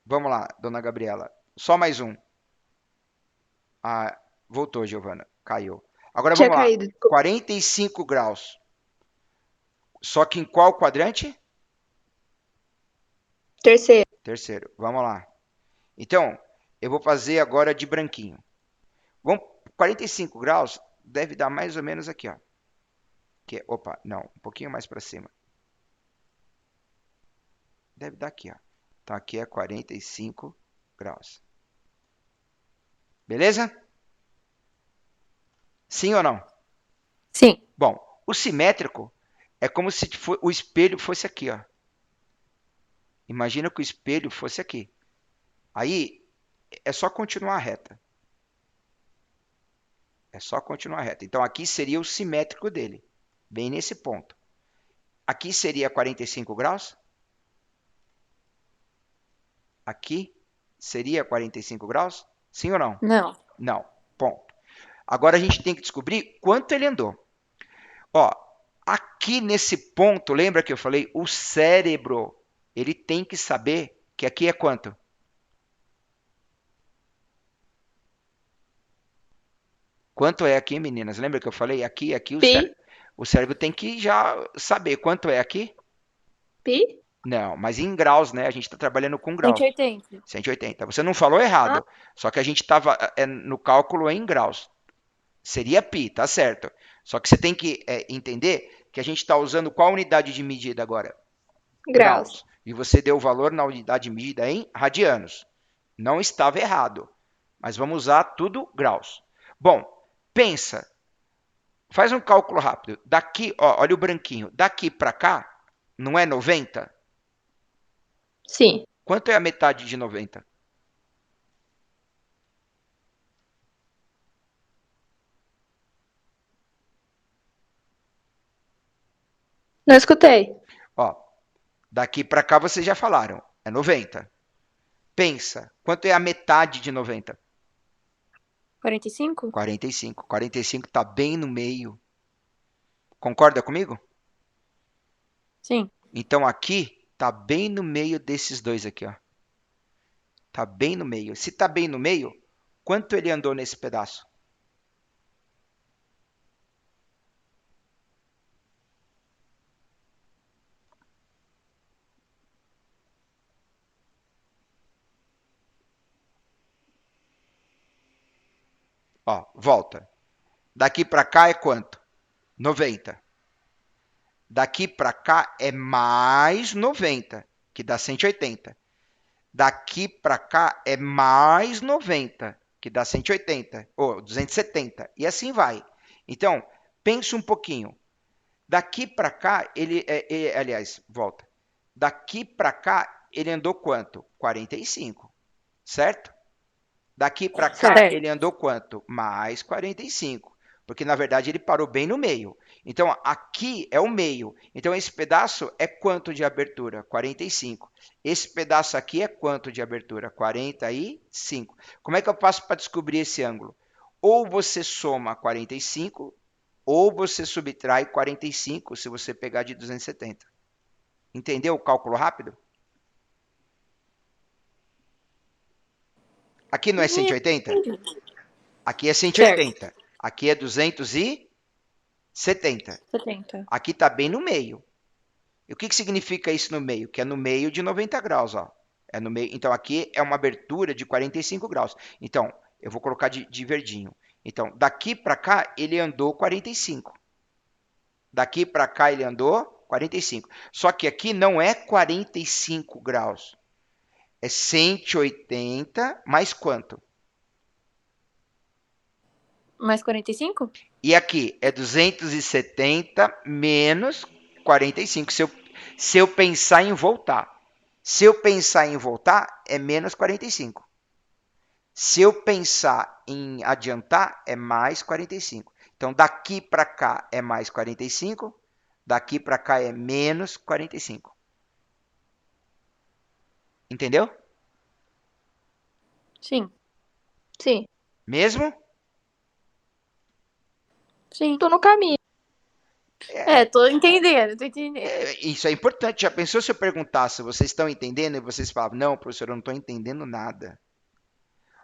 Vamos lá, dona Gabriela. Só mais um. Ah, voltou, Giovana. Caiu. Agora Tinha vamos lá. caído, desculpa. 45 graus. Só que em qual quadrante? Terceiro. Terceiro. Vamos lá. Então, eu vou fazer agora de branquinho. 45 graus deve dar mais ou menos aqui, ó. Opa, não, um pouquinho mais para cima. Deve dar aqui, ó. Então aqui é 45 graus. Beleza? Sim ou não? Sim. Bom, o simétrico é como se o espelho fosse aqui, ó. Imagina que o espelho fosse aqui. Aí é só continuar a reta. É só continuar a reta. Então aqui seria o simétrico dele, bem nesse ponto. Aqui seria 45 graus. Aqui seria 45 graus? Sim ou não? Não. Não. Ponto. Agora a gente tem que descobrir quanto ele andou. Ó, aqui nesse ponto, lembra que eu falei? O cérebro, ele tem que saber que aqui é quanto? Quanto é aqui, meninas? Lembra que eu falei? Aqui Pi. o cérebro tem que já saber quanto é aqui? Pi? Não, mas em graus, né? A gente está trabalhando com graus. 180. 180. Você não falou Ah, errado, só que a gente estava no cálculo em graus. Seria pi, tá certo. Só que você tem que entender que a gente está usando qual unidade de medida agora? graus. Graus. E você deu o valor na unidade de medida em radianos. Não estava errado, mas vamos usar tudo graus. Bom, pensa, faz um cálculo rápido. Daqui, ó, olha o branquinho. Daqui para cá, não é 90? Sim. Quanto é a metade de 90? Não escutei. Ó, daqui para cá vocês já falaram, é 90. Pensa, quanto é a metade de 90? 45? 45. 45 está bem no meio. Concorda comigo? Sim. Então aqui está bem no meio desses dois aqui, ó. Está bem no meio. Se está bem no meio, quanto ele andou nesse pedaço? Ó, volta. Daqui para cá é quanto? 90. Daqui para cá é mais 90, que dá 180. Daqui para cá é mais 90, que dá 180, ou 270, e assim vai. Então, pense um pouquinho. Daqui para cá, aliás, volta. Daqui para cá, ele andou quanto? 45, certo? Daqui para cá, Certo. ele andou quanto? Mais 45. Porque, na verdade, ele parou bem no meio. Então, aqui é o meio. Então, esse pedaço é quanto de abertura? 45. Esse pedaço aqui é quanto de abertura? 45. Como é que eu faço para descobrir esse ângulo? Ou você soma 45, ou você subtrai 45, se você pegar de 270. Entendeu o cálculo rápido? Aqui não é 180? Aqui é Certo. 180. Aqui é 270. 70. Aqui está bem no meio. E o que significa isso no meio? Que é no meio de 90 graus. Ó. É no meio. Então, aqui é uma abertura de 45 graus. Então, eu vou colocar de verdinho. Então, daqui para cá, ele andou 45. Daqui para cá, ele andou 45. Só que aqui não é 45 graus. É 180 mais quanto? Mais 45? E aqui é 270 menos 45. Se eu pensar em voltar. Se eu pensar em voltar, é menos 45. Se eu pensar em adiantar, é mais 45. Então, daqui para cá é mais 45. Daqui para cá é menos 45. Entendeu? Sim. Sim. Mesmo? Sim. Tô no caminho. Tô entendendo, tô entendendo. Isso é importante. Já pensou se eu perguntasse, vocês estão entendendo? E vocês falavam, não, professor, eu não estou entendendo nada.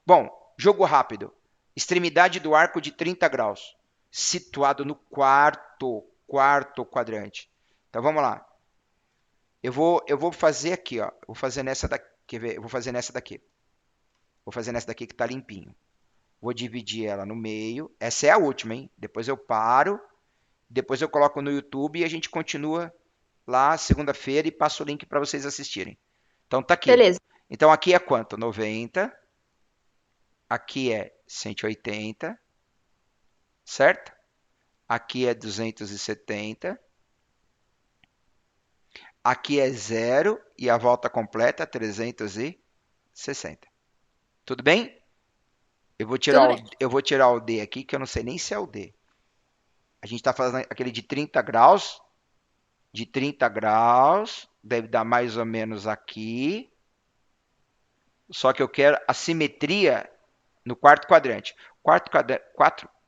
Bom, jogo rápido. Extremidade do arco de 30 graus, situado no quarto quadrante. Então vamos lá. Eu vou fazer aqui, ó. Vou fazer nessa daqui. Quer ver? Eu vou fazer nessa daqui. Vou fazer nessa daqui que está limpinho. Vou dividir ela no meio. Essa é a última, hein? Depois eu paro. Depois eu coloco no YouTube e a gente continua lá segunda-feira e passo o link para vocês assistirem. Então tá aqui. Beleza. Então aqui é quanto? 90. Aqui é 180, certo? Aqui é 270. Aqui é 0 e a volta completa 360. Tudo bem? Tudo bem. Eu vou tirar o D aqui, que eu não sei nem se é o D. A gente está fazendo aquele de 30 graus. De 30 graus, deve dar mais ou menos aqui. Só que eu quero a simetria no quarto quadrante.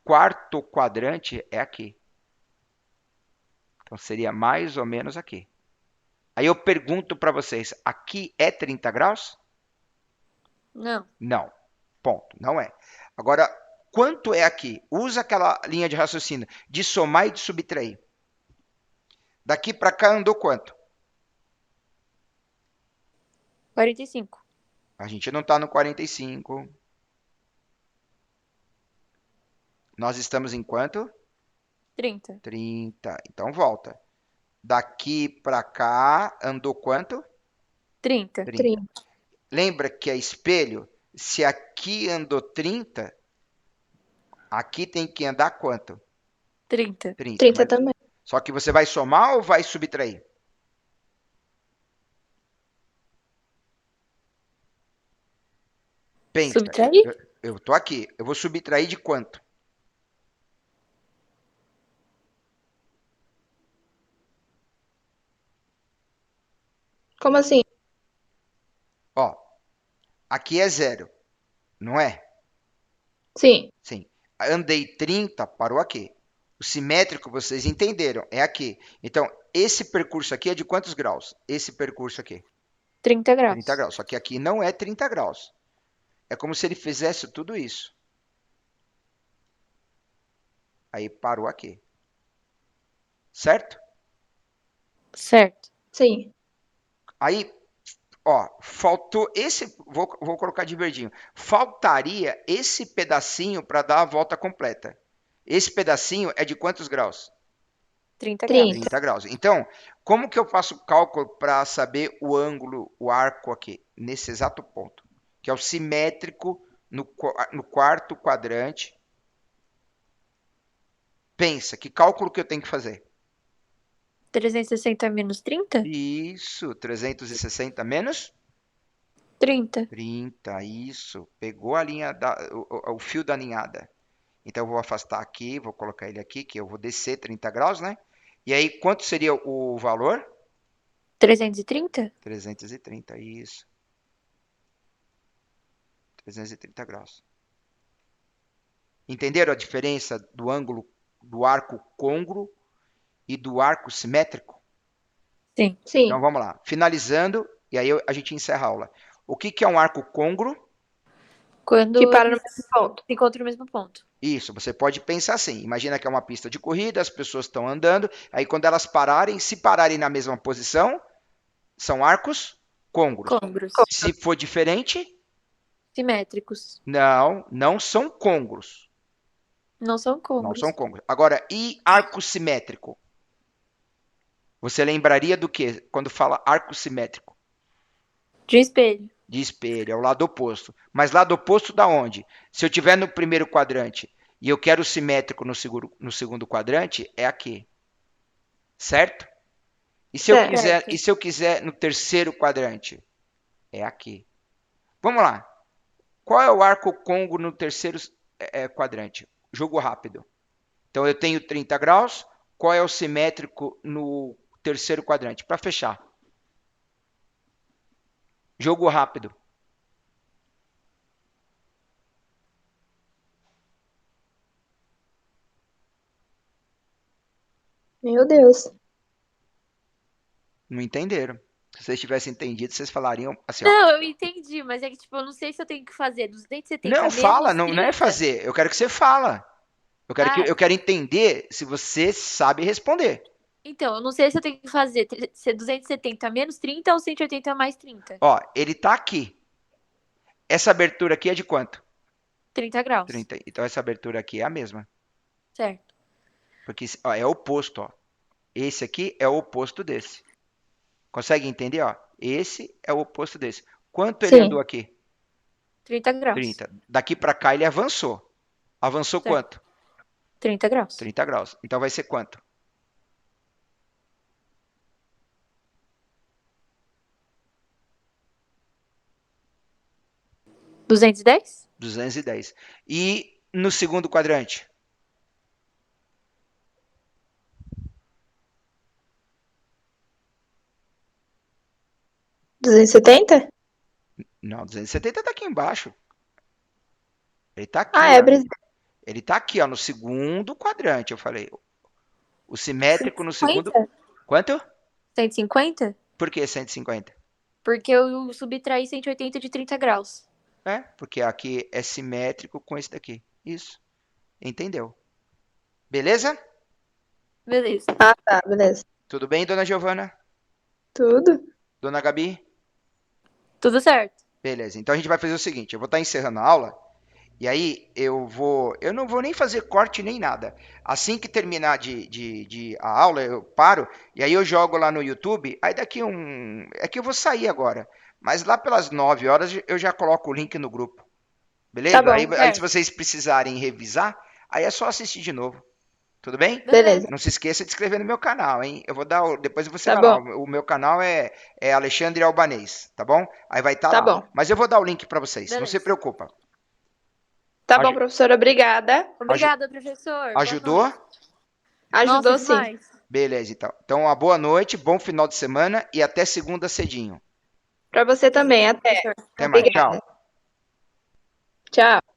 Quarto quadrante é aqui. Então seria mais ou menos aqui. Aí eu pergunto para vocês, aqui é 30 graus? Não. Não. Ponto. Não é. Agora, quanto é aqui? Usa aquela linha de raciocínio de somar e de subtrair. Daqui para cá andou quanto? 45. A gente não está no 45. Nós estamos em quanto? 30. 30. Então volta. Daqui para cá andou quanto? 30. 30. 30. Lembra que é espelho? Se aqui andou 30, aqui tem que andar quanto? 30. 30. 30 também. Só que você vai somar ou vai subtrair? Pensa. Subtrair? Eu tô aqui. Eu vou subtrair de quanto? Como assim? Ó, aqui é 0, não é? Sim. Sim. Andei 30, parou aqui. O simétrico, vocês entenderam, é aqui. Então, esse percurso aqui é de quantos graus? Esse percurso aqui. 30 graus. 30 graus. Só que aqui não é 30 graus. É como se ele fizesse tudo isso. Aí parou aqui. Certo? Certo. Sim. Aí, ó, faltou esse. Vou colocar de verdinho. Faltaria esse pedacinho para dar a volta completa. Esse pedacinho é de quantos graus? 30 graus. 30. 30 graus. Então, como que eu faço o cálculo para saber o ângulo, o arco aqui? Nesse exato ponto. Que é o simétrico no quarto quadrante. Pensa, que cálculo que eu tenho que fazer? 360 menos 30? Isso, 360 menos 30. 30, isso. Pegou a linha o fio da ninhada. Então eu vou afastar aqui, vou colocar ele aqui, que eu vou descer 30 graus, né? E aí, quanto seria o valor? 330? 330, isso. 330 graus. Entenderam a diferença do ângulo do arco côngruo e do arco simétrico? Sim. Sim. Então vamos lá. Finalizando, e aí a gente encerra a aula. O que é um arco côngruo? Quando Que para no eles mesmo ponto. se encontram no mesmo ponto. Isso, você pode pensar assim. Imagina que é uma pista de corrida, as pessoas estão andando, aí quando elas pararem, se pararem na mesma posição, são arcos côngruos. Côngruos. Se for diferente, Simétricos. não são côngruos. Não são Não côngruos. são côngruos. Agora, e arco simétrico? Você lembraria do que quando fala arco simétrico? De espelho. De espelho, é o lado oposto. Mas lado oposto da onde? Se eu estiver no primeiro quadrante e eu quero simétrico no segundo quadrante, é aqui. Certo? Certo. E se eu quiser no terceiro quadrante? É aqui. Vamos lá. Qual é o arco côngruo no terceiro quadrante? Jogo rápido. Então eu tenho 30 graus. Qual é o simétrico no terceiro quadrante? Para fechar. Jogo rápido. Meu Deus. Não entenderam. Se vocês tivessem entendido, vocês falariam assim, ó. Não, eu entendi, mas é que, tipo, eu não sei se eu tenho que fazer 270 Não, fala, menos não é 30. fazer. Eu quero que você fala. Ah, Eu quero entender se você sabe responder. então, eu não sei se eu tenho que fazer 270 menos 30 ou 180 mais 30. Ó, ele tá aqui. Essa abertura aqui é de quanto? 30 graus. 30. Então essa abertura aqui é a mesma. Certo. Porque ó, é o oposto, ó. Esse aqui é o oposto desse. Consegue entender, ó? Esse é o oposto desse. Quanto ele andou Sim. aqui? 30 graus. 30. Daqui para cá ele avançou. Avançou Certo. quanto? 30 graus. 30 graus. Então vai ser quanto? 210? 210. E no segundo quadrante? 270? Não, 270 tá aqui embaixo. Ele tá Ah, aqui, é, ó. Ele tá aqui, ó, no segundo quadrante, eu falei. O simétrico no segundo. 150? Quanto? 150? Por que 150? Porque eu subtraí 180 de 30 graus. É, porque aqui é simétrico com esse daqui. Isso. Entendeu? Beleza? Beleza. Ah, tá, beleza. Tudo bem, dona Giovana? Tudo? Dona Gabi? Tudo certo. Beleza. Então a gente vai fazer o seguinte, eu vou estar encerrando a aula e aí eu não vou nem fazer corte nem nada. Assim que terminar de a aula, eu paro e aí eu jogo lá no YouTube. Aí é que eu vou sair agora, mas lá pelas 9 horas eu já coloco o link no grupo. Tá Beleza? Aí, bom. aí se Certo. vocês precisarem revisar, aí é só assistir de novo. Tudo bem? Beleza. Não se esqueça de inscrever no meu canal, hein? Eu vou dar, depois você Tá vai lá. bom. O meu canal é Alexandre Albanês, tá bom? Aí vai estar Tá lá. bom. Mas eu vou dar o link para vocês. Não se Beleza. preocupa. Tá bom, Aju- professora. Obrigada. Obrigada, professor. Boa Ajudou? noite. Ajudou Nossa, sim. demais. Beleza, então. Então, uma boa noite, bom final de semana e até segunda cedinho. Pra você também. Até. Professor. Até mais. Obrigada. Tchau. Tchau.